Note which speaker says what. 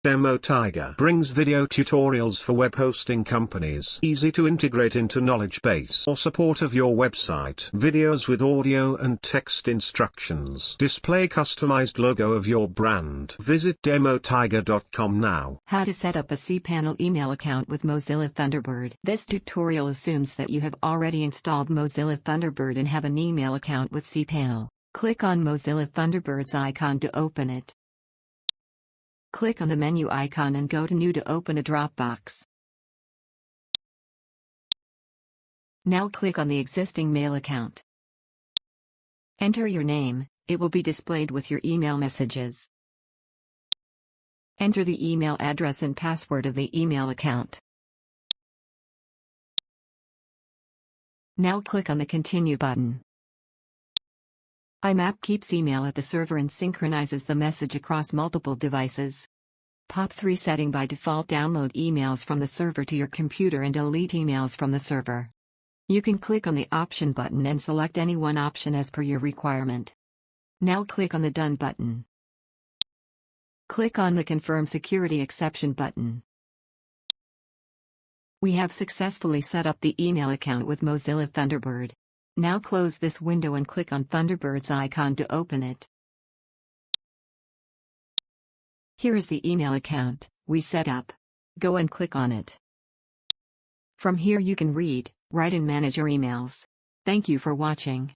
Speaker 1: Demo Tiger brings video tutorials for web hosting companies, easy to integrate into knowledge base or support of your website. Videos with audio and text instructions. Display customized logo of your brand. Visit demotiger.com now.
Speaker 2: How to set up a cPanel email account with Mozilla Thunderbird. This tutorial assumes that you have already installed Mozilla Thunderbird and have an email account with cPanel. Click on Mozilla Thunderbird's icon to open it. Click on the menu icon and go to New to open a Dropbox. Now click on the existing mail account. Enter your name, it will be displayed with your email messages. Enter the email address and password of the email account. Now click on the Continue button. IMAP keeps email at the server and synchronizes the message across multiple devices. POP3 setting by default download emails from the server to your computer and delete emails from the server. You can click on the option button and select any one option as per your requirement. Now click on the Done button. Click on the Confirm Security Exception button. We have successfully set up the email account with Mozilla Thunderbird. Now close this window and click on Thunderbird's icon to open it. Here is the email account we set up. Go and click on it. From here you can read, write and manage your emails. Thank you for watching.